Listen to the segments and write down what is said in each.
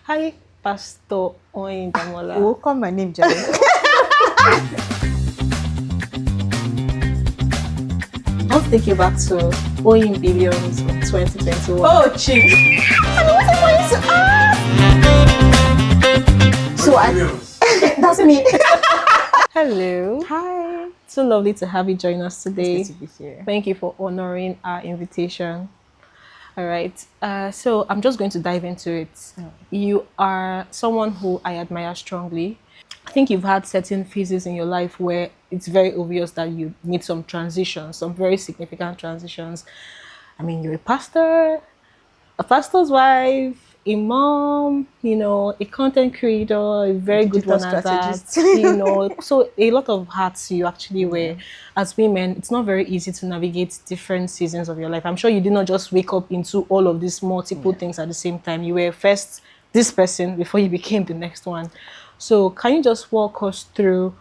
Hi, Pastor Oyindamola. Oh, call my name, Jerry. I'll take you back to Oyin Billions of 2021. Oh, chief. So that's me. Hello. Hi. So lovely to have you join us today. It's good to be here. Thank you for honoring our invitation. All right. So I'm just going to dive into it. You are someone who I admire strongly. I think you've had certain phases in your life where it's very obvious that you need some transitions, some very significant transitions. I mean, you're a pastor's wife, a mom, a content creator, a very good Digital one at that, strategist. So a lot of hats you actually wear. Yeah. As women, it's not very easy to navigate different seasons of your life. I'm sure you did not just wake up into all of these multiple Yeah. things at the same time. You were first this person before you became the next one. So can you just walk us through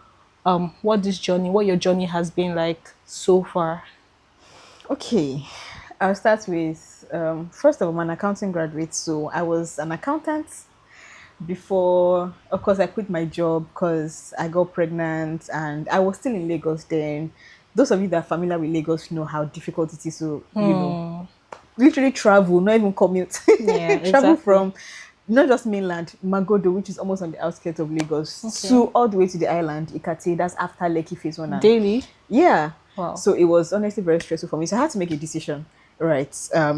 what your journey has been like so far? Okay. I'll start with first of all, I'm an accounting graduate, so I was an accountant before. Of course, I quit my job because I got pregnant, and I was still in Lagos then. Those of you that are familiar with Lagos know how difficult it is to, literally travel, not even commute. Yeah, Travel exactly. from not just mainland, Magodo, which is almost on the outskirts of Lagos, Okay. to all the way to the island, Ikate, that's after Lekki Phase 1. And Daily? yeah, Wow. so it was honestly very stressful for me. So I had to make a decision. Right.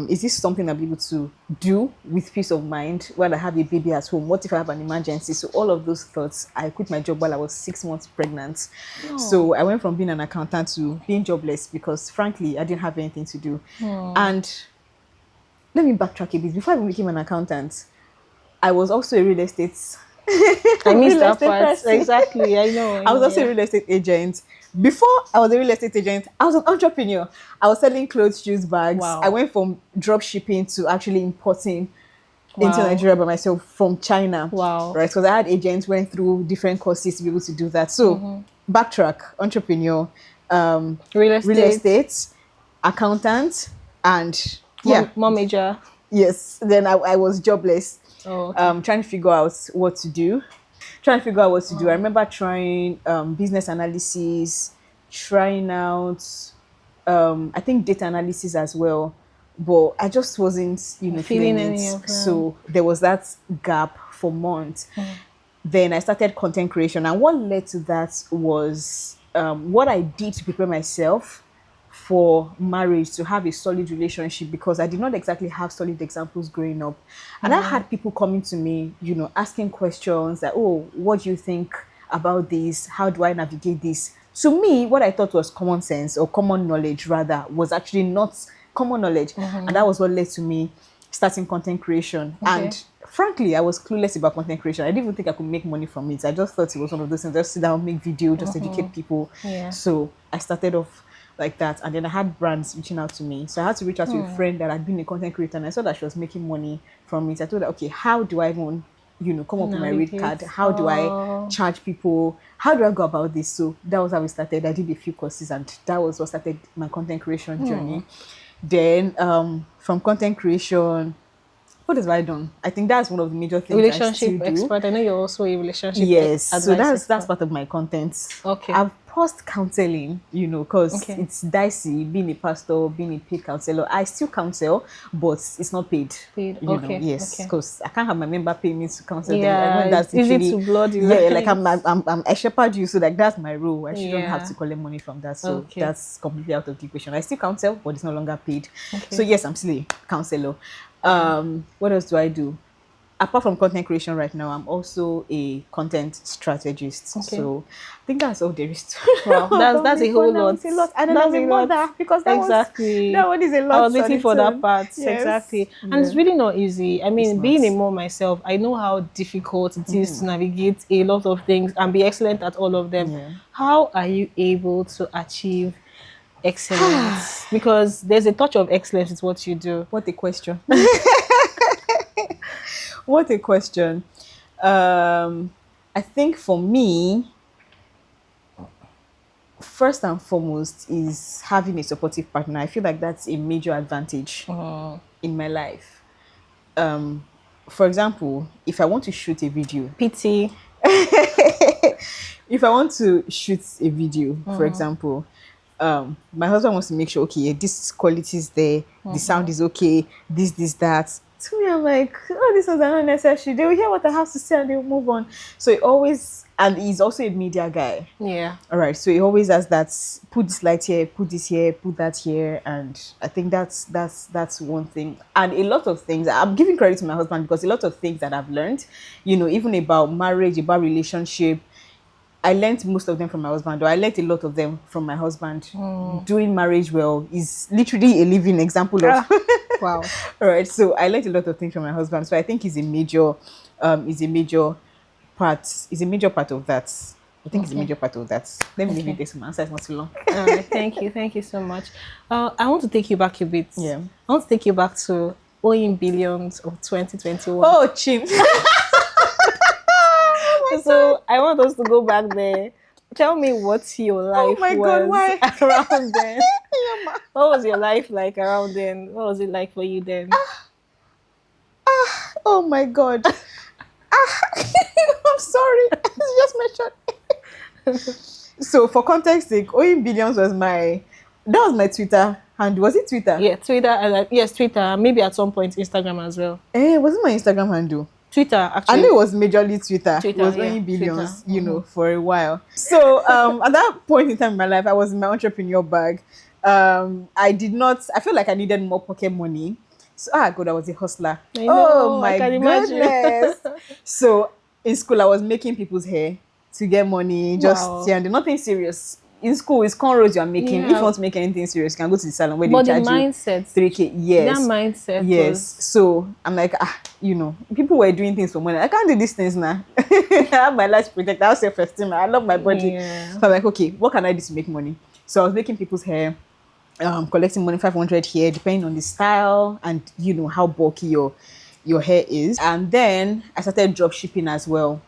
Is this something I'll be able to do with peace of mind while I have a baby at home? What if I have an emergency? So all of those thoughts, I quit my job while I was 6 months pregnant. Oh. So I went from being an accountant to being jobless because frankly, I didn't have anything to do. And let me backtrack a bit. Before I even became an accountant, I was also a real estate I missed real that estate part. person. Exactly. I I was know, also a yeah. real estate agent. Before I was a real estate agent, I was an entrepreneur. I was selling clothes, shoes, bags. I Wow. went from drop shipping to actually importing into Wow. Nigeria by myself from China, Wow. right? Because I had agents, went through different courses to be able to do that. So, backtrack, entrepreneur, Real real estate, estate, accountant, and yeah, mom major. yes. Then I was jobless, Oh, okay. trying to figure out what to do. I remember trying business analysis, trying out I think data analysis as well, but I just wasn't Feeling feeling it. any of them. So there was that gap for months. Then I started content creation, and what led to that was what I did to prepare myself for marriage, to have a solid relationship, because I did not exactly have solid examples growing up. And I had people coming to me, asking questions like, oh, what do you think about this? How do I navigate this? To me, what I thought was common sense or common knowledge rather was actually not common knowledge. And that was what led to me starting content creation. Okay. And frankly, I was clueless about content creation. I didn't even think I could make money from it. I just thought it was one of those things, just sit down, make video, just educate people. Yeah. So I started off like that. And then I had brands reaching out to me. So I had to reach out to a friend that had been a content creator, and I saw that she was making money from it. I told her, okay, how do I even, come up with my rate Navigate. card? How do I Oh. charge people? How do I go about this? So that was how we started. I did a few courses, and that was what started my content creation journey. Then from content creation, what have I done? I think that's one of the major things I Relationship still do. expert. I know you're also a relationship Yes, so advice that's expert. part of my content. Okay. I've paused counseling, because Okay. it's dicey being a pastor, being a paid counselor. I still counsel, but it's not paid. Paid. Okay. Yes, Okay. because I can't have my member pay me to counsel them. I Yeah, know that's it's easy to literally, blow the yeah, like I'm, lines. I'm, I'm, I shepherd you, so like that's my role. I shouldn't have Yeah. to collect money from that. So Okay. that's completely out of the equation. I still counsel, but it's no longer paid. So Okay. yes, I'm still a counselor. What else do I do? Apart from content creation right now, I'm also a content strategist. Okay. So I think that's all there is to Wow, about that's me a for whole now. lot. It's a lot. And then That's I'm a a lot. mother, because that Exactly. one is a I lot was on waiting its for that own. part. Yes. Exactly. And it's Yeah. really not easy. I It's mean, not. being a mom myself, I know how difficult it is to navigate a lot of things and be excellent at all of them. Yeah. How are you able to achieve excellence? Because there's a touch of excellence with what you do. What a question. What a question. I think for me, first and foremost is having a supportive partner. I feel like that's a major advantage in my life. for example, if I want to shoot a video, PT. if I want to shoot a video, for example, my husband wants to make sure, okay, this quality is there, the sound is okay, this, that. To me, I'm like, oh, this was unnecessary. They will hear what I have to say and they will move on. So it always, and he's also a media guy. Yeah. All right. So he always has that, put this light here, put this here, put that here. And I think that's one thing. And a lot of things, I'm giving credit to my husband because a lot of things that I've learned, even about marriage, about relationship, I learned most of them from my husband, or I learned a lot of them from my husband. Doing marriage well is literally a living example of. Wow. All right, so I learned a lot of things from my husband. So I think he's a major, part. Is a major part of that. I think it's a major part of that. Let me leave it there. So my answer is not too long. All right. Thank you so much. I want to take you back a bit. Yeah. I want to take you back to Oyin Billions of 2021. Oh, chim. So I want us to go back there. Tell me what your life my was God, why? around then. What was your life like around then? What was it like for you then? Oh my God. I'm sorry. It's just mentioned. So for context sake, Oyin Billions was my Twitter handle. Was it Twitter? Yeah, Twitter. Yes, Twitter. Maybe at some point Instagram as well. Was it my Instagram handle? Twitter, actually. I knew it was majorly Twitter. It was yeah, Oyin Billions, Twitter. for a while. So at that point in time in my life, I was in my entrepreneur bag. I feel like I needed more pocket money. So, God, I was a hustler. I know, oh my I can imagine. goodness. So in school, I was making people's hair to get money. Wow. Nothing serious. In school, it's cornrows you are making. Yeah. If you want to make anything serious, you can go to the salon where But they the charge mindset, you 3K. Yes. that mindset Yes. was... So I'm like, people were doing things for money. I can't do these things now. I have my life protected. I have self-esteem. I love my body. Yeah. So I'm like, okay, what can I do to make money? So I was making people's hair, collecting money, 500 here, depending on the style and how bulky your hair is. And then I started drop shipping as well.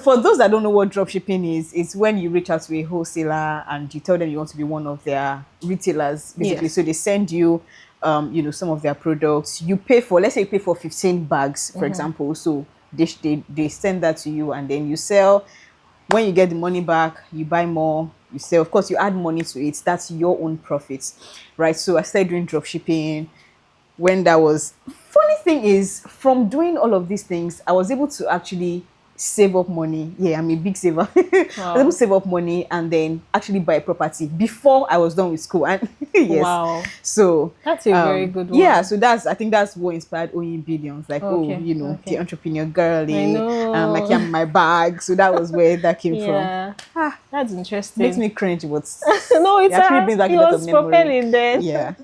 For those that don't know what drop shipping is, it's when you reach out to a wholesaler and you tell them you want to be one of their retailers, basically. Yes. So they send you, some of their products. You pay for, let's say you pay for 15 bags, for example. So they send that to you and then you sell. When you get the money back, you buy more, you sell. Of course, you add money to it. That's your own profits, right? So I started doing drop shipping. When that was, funny thing is, from doing all of these things, I was able to actually save up money. Yeah, I'm a big saver. Wow. I was able to save up money and then actually buy a property before I was done with school. And yes. Wow. So that's a very good one. Yeah, so I think that's what inspired Oyin Billions. Like, the entrepreneur girly. I know. Like, I'm my bag. So that was where that came from. That's interesting. Makes me cringe, but no, it's actually brings back a lot of memory. propelling then. Yeah.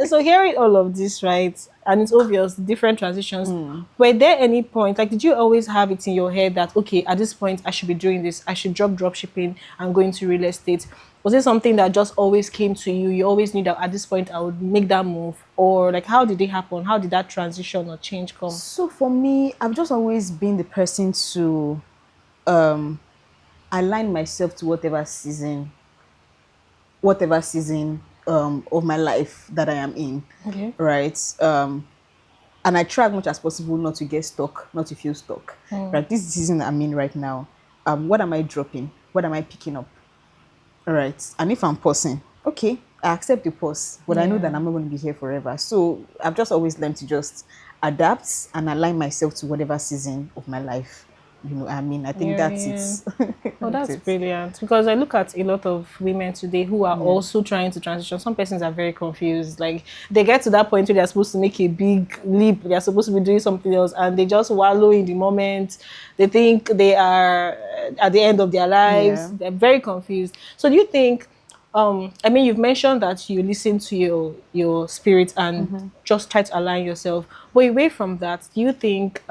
So hearing all of this, right, and it's obvious, different transitions. Were there any point, like, did you always have it in your head that, okay, at this point, I should be doing this, I should drop shipping and go into real estate? Was it something that just always came to you? You always knew that at this point I would make that move? Or like, how did it happen? How did that transition or change come? So for me, I've just always been the person to align myself to whatever season of my life that I am in. Okay. Right. And I try as much as possible not to get stuck, not to feel stuck. Right. This is the season that I'm in right now. What am I dropping? What am I picking up? All right. And if I'm pausing, okay, I accept the pause, but I know that I'm not going to be here forever. So I've just always learned to just adapt and align myself to whatever season of my life. I think that's it. Oh, that's brilliant. Because I look at a lot of women today who are also trying to transition. Some persons are very confused. Like, they get to that point where they're supposed to make a big leap. They're supposed to be doing something else and they just wallow in the moment. They think they are at the end of their lives. Yeah. They're very confused. So do you think, you've mentioned that you listen to your spirit and just try to align yourself. But away from that, do you think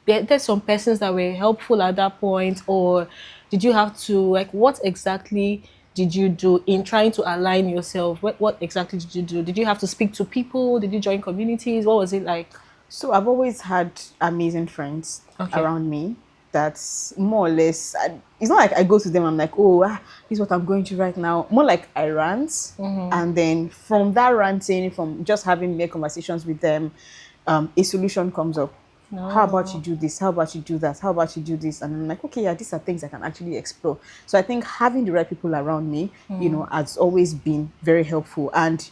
there's some persons that were helpful at that point, or did you have to, like, what exactly did you do in trying to align yourself? What exactly did you do? Did you have to speak to people? Did you join communities? What was it like? So I've always had amazing friends around me. That's more or less, it's not like I go to them, I'm like, this is what I'm going to right now. More like I rant. And then from that ranting, from just having mere conversations with them, a solution comes up. How about you No. do this? How about you do that? How about you do this? And I'm like, okay, yeah, these are things I can actually explore. So I think having the right people around me, has always been very helpful. And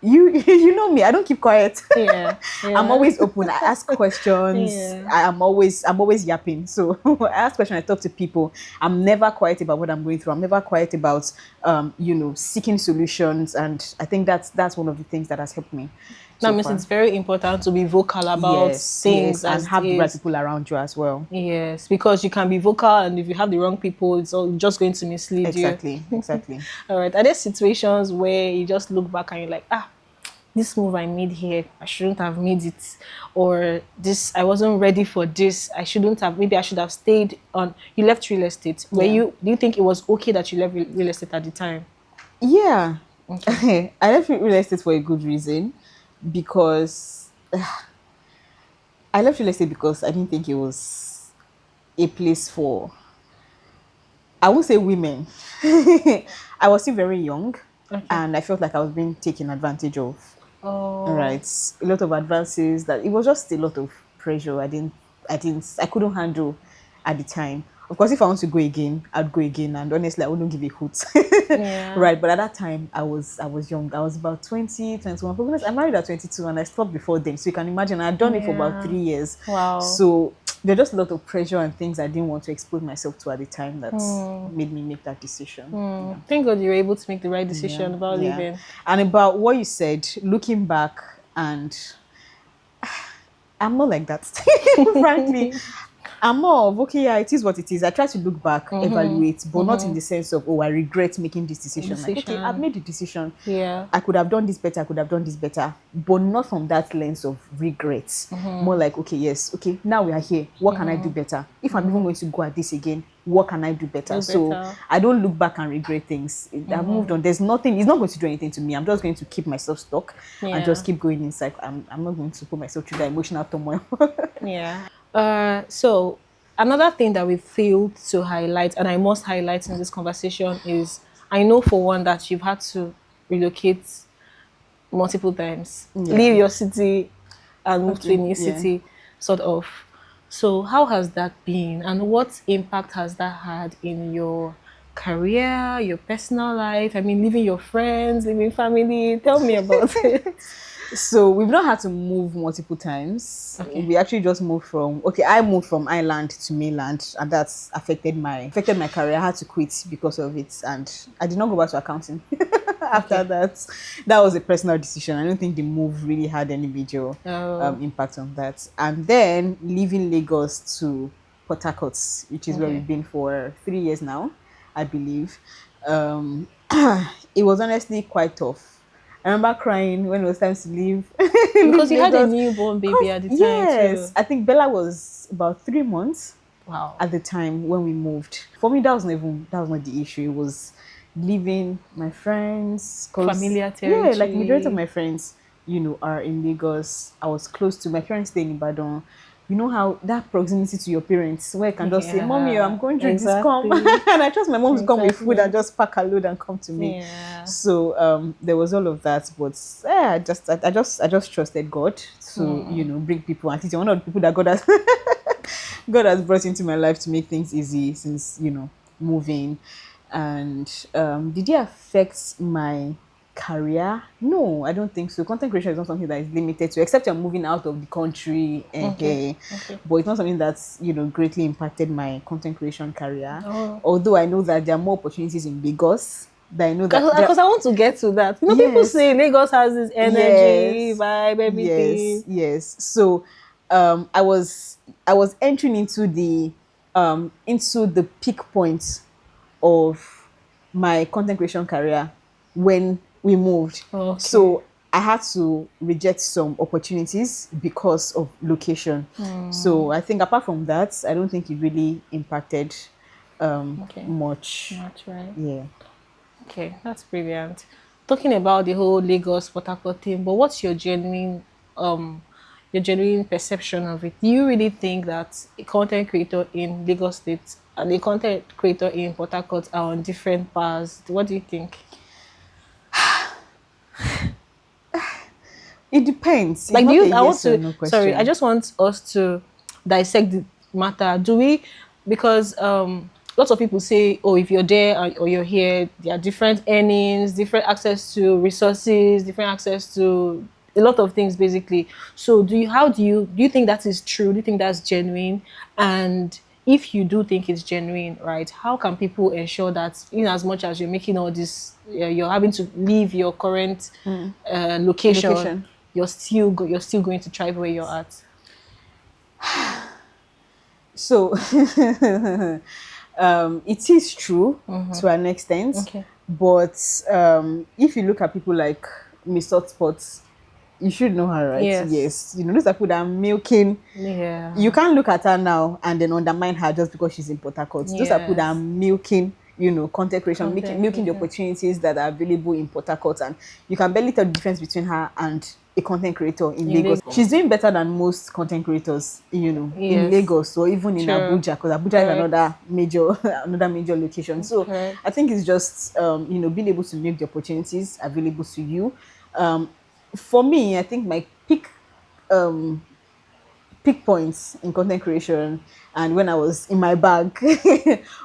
you know me, I don't keep quiet. Yeah. I'm Yeah. always open. I ask questions. Yeah. I'm always yapping. So I ask questions, I talk to people. I'm never quiet about what I'm going through. I'm never quiet about seeking solutions. And I think that's one of the things that has helped me That so means it's far. very important to be vocal about Yes, yes, things and as it have the right is. people around you as well. Yes, because you can be vocal, and if you have the wrong people, it's all just going to mislead you. Exactly, exactly. All right. Are there situations where you just look back and you're like, this move I made here, I shouldn't have made it, or this, I wasn't ready for this, I shouldn't have, maybe I should have stayed on. You left real estate. Yeah. Do you think it was okay that you left real estate at the time? Yeah. Okay. I left real estate for a good reason because I left real estate because I didn't think it was a place for, I won't say women. I was still very young Okay. and I felt like I was being taken advantage of. Oh, Right. A lot of advances that it was just a lot of pressure. I couldn't handle at the time. Of course, if I want to go again, I'd go again. And honestly, I wouldn't give a hoot. yeah. Right. But at that time, I was young. I was about 20, 21. For goodness, I married at 22 and I stopped before them. So you can imagine I'd done it for about Yeah. 3 years. Wow. So there's just a lot of pressure and things I didn't want to expose myself to at the time that made me make that decision. Yeah. Thank God you were able to make the right Yeah, decision about yeah. leaving. And about what you said, looking back, and I'm not like that. Frankly, I'm more of okay, yeah, it is what it is. I try to look back, evaluate, but not in the sense of oh, I regret making this decision. Like, okay, I've Decision. made the decision. Yeah. I could have done this better, I could have done this better, but not from that lens of regrets. More like, okay, yes, okay, now we are here. What can I do better? If I'm even going to go at this again, what can I do better? Do So better. I don't look back and regret things. I've moved on. There's nothing, it's not going to do anything to me. I'm just going to keep myself stuck and Yeah. just keep going inside. I'm not going to put myself through that emotional turmoil. Yeah. So another thing that we failed to highlight, and I must highlight in this conversation, is I know for one that you've had to relocate multiple times, Yeah. leave your city and move to a Okay. new Yeah. city, sort of. So how has that been, and what impact has that had in your career, your personal life? I mean, leaving your friends, leaving family. Tell me about it. So we've not had to move multiple times. Okay. We actually just moved from I moved from island to mainland, and that's affected my career. I had to quit because of it, and I did not go back to accounting after Okay. that. That was a personal decision. I don't think the move really had any major Oh, impact on that. And then leaving Lagos to Port Harcourt, which is where okay. we've been for 3 years now, I believe. Um, it was honestly quite tough. I remember crying when it was time to leave, leave Because you had a Lagos. newborn baby Cause at the time yes, too. I think Bella was about 3 months Wow. at the time when we moved. For me, that was not the issue. It was leaving my friends, cause Familiar yeah, like majority of territory. my friends, are in Lagos. I was close to my parents staying in Ibadan. You know how that proximity to your parents, where I can just say, "Mommy, I'm Yeah, going through this, come," exactly. and I trust my mom to come with food and Exactly. just pack a load and come to me. Yeah. So there was all of that, but yeah, I just trusted God to bring people. At least you're one of the people that God has brought into my life to make things easy since moving. And did it affect my career? No, I don't think so. Content creation is not something that is limited to, except you're moving out of the country, Okay. Okay. but it's not something that's greatly impacted my content creation career. Oh. Although I know that there are more opportunities in Lagos. That I know that Because I want to get to that. People yes, say Lagos has this energy, yes, vibe, yes, everything. yes. So I was entering into the peak point of my content creation career when we moved. Okay. So I had to reject some opportunities because of location. So I think apart from that, I don't think it really impacted Okay. much. That's right. Yeah. Okay, that's brilliant. Talking about the whole Lagos Port Harcourt thing, but what's your genuine perception of it? Do you really think that a content creator in Lagos State and a content creator in Port Harcourt are on different paths? What do you think? It depends. It's Like, do not a you? I want yes or to. no Sorry, I question. just want us to dissect the matter. Do we? Because lots of people say, oh, if you're there or you're here, there are different earnings, different access to resources, different access to a lot of things, basically. So, do you? How do you think that is true? Do you think that's genuine? And if you do think it's genuine, right? How can people ensure that, in as much as you're making all this, you're having to leave your current location, Location. you're still going to thrive where you're at. So it is true to an extent, Okay. but if you look at people like Miss Hotspot, you should know her, right? Yes. Yes. You know, those are people that are milking. You Yeah. can't look at her now and then undermine her just because she's in Port Harcourt. Those are people that are Yes. milking, content creation, Content milking the creation. opportunities that are available in Port Harcourt. And you can barely tell the difference between her and a content creator in In Lagos. Lagos. She's doing better than most content creators, in Yes. Lagos or even in True. Abuja, because Abuja is Correct. another major another major location. So I Correct. think it's just being able to make the opportunities available to you. Um, for me, I think my um peak points in content creation and when I was in my bag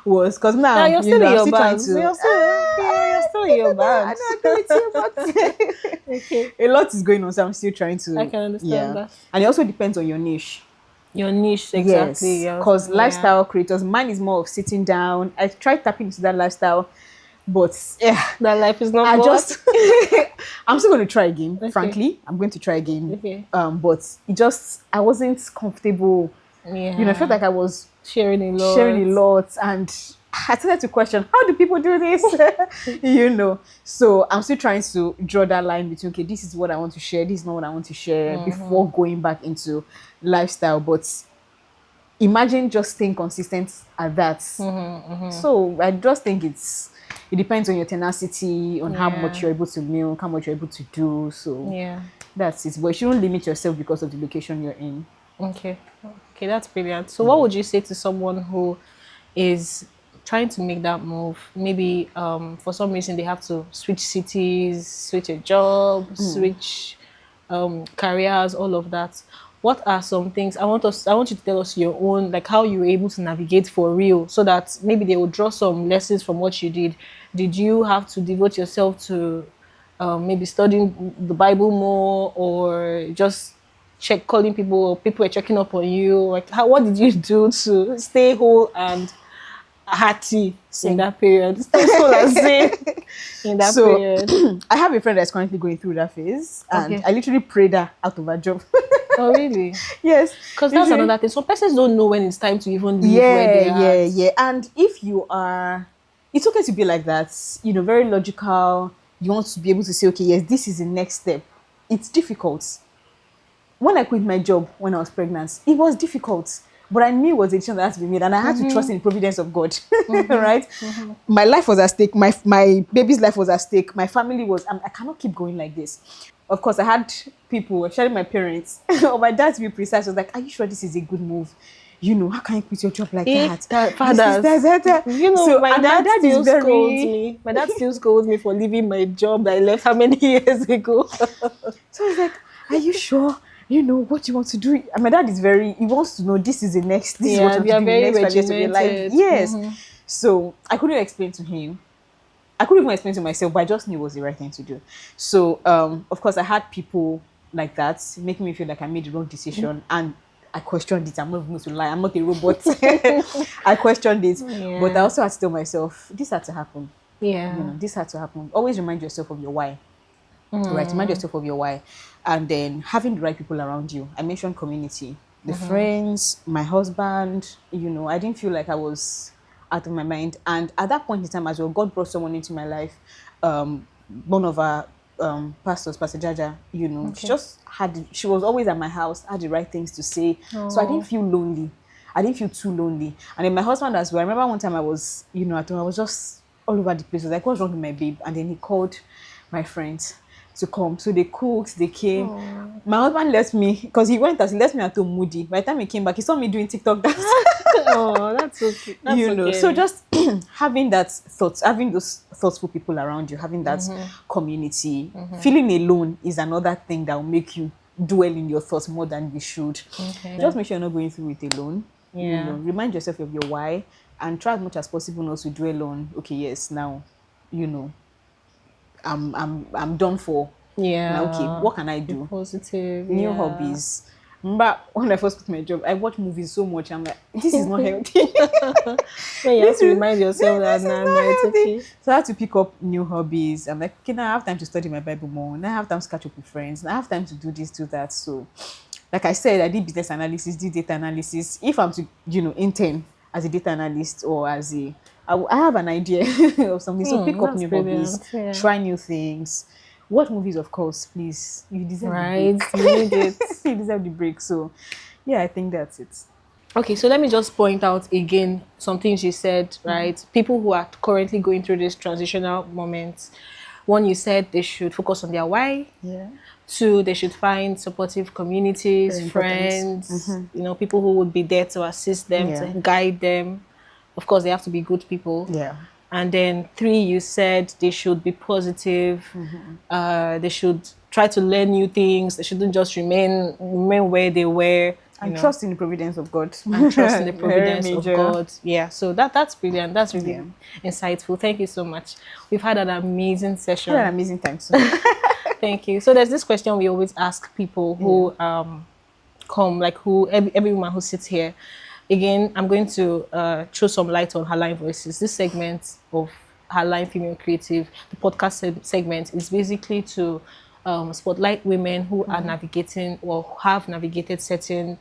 was because Yeah, now you're still in I'm your still trying bags. to You're still in your I bags. know I agree with you, but Okay. a lot is going on, so I'm still trying I to, can understand yeah. that. And it also depends on your niche. Your niche, exactly. Yes, Yes. because Yeah. lifestyle creators, mine is more of sitting down. I tried tapping into that lifestyle, but yeah, That life is not I what? just I'm still going to try again. Okay. Frankly, I'm going to try again. Okay. But it just I wasn't comfortable. I felt Yeah. like I was Sharing a sharing a lot. lot, and I started to question how do people do this. So I'm still trying to draw that line between, okay, this is what I want to share, this is not what I want to share, before going back into lifestyle. But imagine just staying consistent at that. So I just think it depends on your tenacity, on how much Yeah. you're able to milk, how much you're able to do. So Yeah. that's it. But you shouldn't limit yourself because of the location you're in. Okay. Okay, that's brilliant. So, what would you say to someone who is trying to make that move? Maybe for some reason they have to switch cities, switch a job, switch careers, all of that. What are some things I want you to tell us your own, like how you were able to navigate for real, so that maybe they will draw some lessons from what you did. Did you have to devote yourself to maybe studying the Bible more, or just check calling people, or people were checking up on you? Like, what did you do to stay whole and hearty in Same. that period? Stay whole and sane in that So period. I have a friend that's currently going through that phase, and Okay. I literally prayed her out of her job. Oh, really? Yes, Because that's literally. another thing. Some persons don't know when it's time to even leave where Yeah, they are yeah, at. yeah. And if you are, it's okay to be like that, very logical. You want to be able to say, okay, yes, this is the next step. It's difficult. When I quit my job when I was pregnant, it was difficult. But I knew it was a decision that had to be made, and I had to trust in the providence of God. Right? My life was at stake. My baby's life was at stake. My family was. I cannot keep going like this. Of course, I had people, especially my parents, or my dad to be precise, was like, "Are you sure this is a good move? How can you quit your job like Eh, that? that This is fathers. that." You know, So, my and my dad dad is still scolds very. me. My dad still scolds me for leaving my job that I left how many years ago. So I was like, "Are you sure? What you want to do?" And my dad is very. He wants to know this is the next. This is what Yeah, you want they to are do in the very next 5 years of your life. regimented. Yes. So I couldn't explain to him. I couldn't even explain to myself, but I just knew it was the right thing to do. So, of course, I had people like that making me feel like I made the wrong decision, and I questioned it. I'm not even going to lie. I'm not a robot. I questioned it, but I Yeah. also had to tell myself this had to happen. Yeah. This had to happen. Always remind yourself of your why. Right, remind yourself of your why, and then having the right people around you. I mentioned community, the friends, my husband. I didn't feel like I was out of my mind, and at that point in time as well, God brought someone into my life. One of our pastors, Pastor Jaja. Okay. She was always at my house, had the right things to say, so I didn't Oh. feel lonely. I didn't feel too lonely. And then my husband as well. I remember one time I was, at home, I was just all over the place. I was like, what's wrong with my babe? And then he called my friends to come. So they cooked, they came. Oh. My husband left me because he went as he left me at home moody. By the time he came back, he saw me doing TikTok dance. Oh, that's okay. That's So okay. just having that thoughts, having those thoughtful people around you, having that community, feeling alone is another thing that will make you dwell in your thoughts more than you should. Okay. Just make sure you're not going through it alone. Yeah. Remind yourself of your why and try as much as possible not to dwell on, okay, yes, now, you know, I'm done for. Now, okay, Yeah. what can I Be do? positive. New Yeah. hobbies. Remember when I first quit my job, I watch movies so much. I'm like, this is not healthy. When you have this to is remind yourself that this is nah, not nah, it's healthy. okay. So I have to pick up new hobbies. I'm like, okay, now I have time to study my Bible more. Now I have time to catch up with friends. Now I have time to do this, do that. So, like I said, I did business analysis, did data analysis. If I'm to, intern as a data analyst or as I have an idea of something. So pick up That's new hobbies, brilliant. Yeah. try new things. Watch movies, of course, please. You deserve the break. Right. You need it. You deserve the break. So, yeah, I think that's it. Okay, so let me just point out again some things you said, right? People who are currently going through this transitional moment. One, you said they should focus on their why. Yeah. Two, they should find supportive communities, Very important. friends, people who would be there to assist them, to Yeah. guide them. Of course, they have to be good people. Yeah. And then three, you said they should be positive. They should try to learn new things. They shouldn't just remain where they were. And trust in the providence of God. And trust in the Very providence of major. God. Yeah, so that's brilliant. That's Yeah. really insightful. Thank you so much. We've had an amazing Had an session. amazing time too. Thank you. So there's this question we always ask people who come, like every woman who sits here. Again, I'm going to throw some light on HERLIGN Voices. This segment of HERLIGN Female Creative, the podcast segment, is basically to spotlight women who are navigating or have navigated certain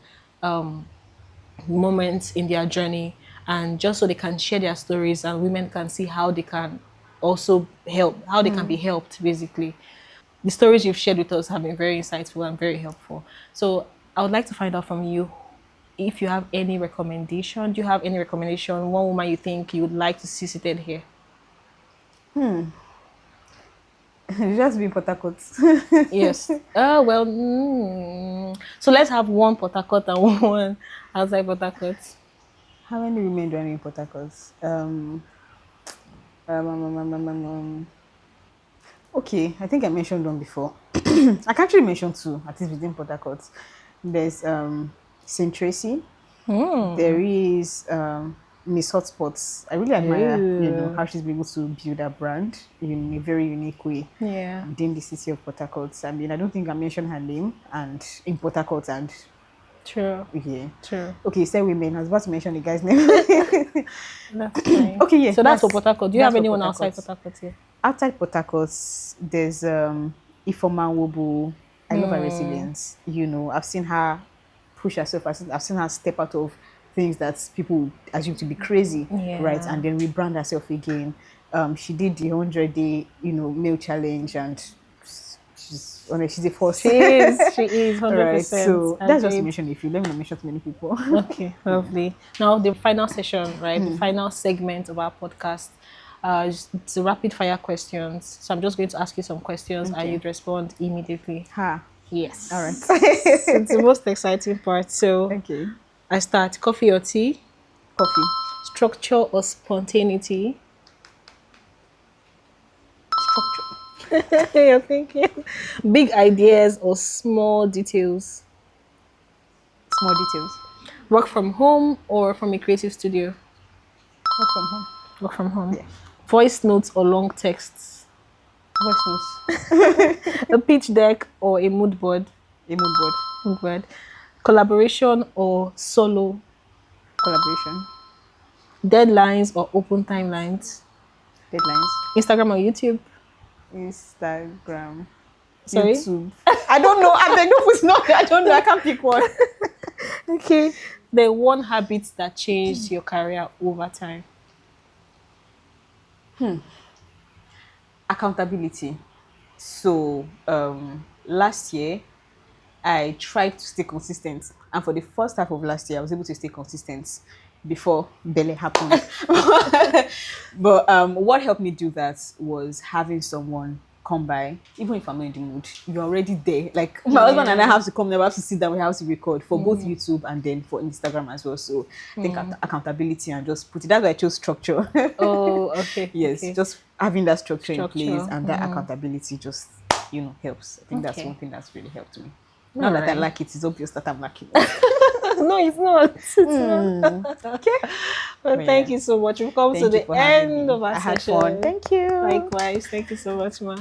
moments in their journey, and just so they can share their stories and women can see how they can also help, how they can be helped, basically. The stories you've shared with us have been very insightful and very helpful. So I would like to find out from you if you have any recommendation. Do you have any recommendation? One woman you think you would like to see seated here? Just be Port Harcourt. Yes. Well, so let's have one Port Harcourt and one outside Port Harcourt. How many women do I know in Port Harcourt? Okay, I think I mentioned one before. I can actually mention two, at least within Port Harcourt. There's St. Tracy. There is Miss Hotspots. I really admire, how she's been able to build a brand in a very unique way Yeah. within the city of Port Harcourt. I mean, I don't think I mentioned her name and in Port Harcourt and True. yeah. True. Okay, say women. I was about to mention the guy's name. That's fine. Okay, yeah. So that's for Port Harcourt. Do you that's have for anyone Port outside Harcourt. Port Harcourt here? Outside Port Harcourt, there's Ifoma Wobu. I love her resilience. I've seen her push herself. I've seen her step out of things that people assume to be crazy, right? Yeah. And then rebrand herself again. She did the 100-day, meal challenge, and she's a force. She is All 100%. right, so that's just to Agreed. mention a few. Let me not mention too many people. Okay, lovely. Now the final session, right? The final segment of our podcast. It's a rapid fire questions. So I'm just going to ask you some questions and Okay. you'd respond immediately. Ha. Yes. All right. It's the most exciting part. So Okay. I start. Coffee or tea? Coffee. Structure or spontaneity? Structure. You're thinking. Big ideas or small details? Small details. Work from home or from a creative studio? Work from home. Work from home. Yeah. Voice notes or long texts? Voice notes. A pitch deck or a mood board? A mood board. Mood board. Collaboration or solo? Collaboration. Deadlines or open timelines? Deadlines. Instagram or YouTube? Instagram. Sorry? YouTube. I don't know. I don't know. I can't pick one. Okay. The one habit that changed your career over time? Accountability. So last year I tried to stay consistent, and for the first half of last year I was able to stay consistent before Bele happened. But what helped me do that was having someone come by, even if I'm not in the mood, you're already there. Like my husband and I have to come there, we have to sit down, we have to record for both YouTube and then for Instagram as well. So I think accountability and just put it. That's why I chose structure. Oh, okay. Yes, Okay. just having that structure in place Structure. and that accountability just, helps. I think that's Okay. one thing that's really helped me. All Not that I right. lack it, it's obvious that I'm lacking. No, it's not. It's not. Okay. Well, But thank yeah, you so much. We've come to thank you the for having end me. of our I had fun. session. Thank you. Likewise. Thank you so much, ma.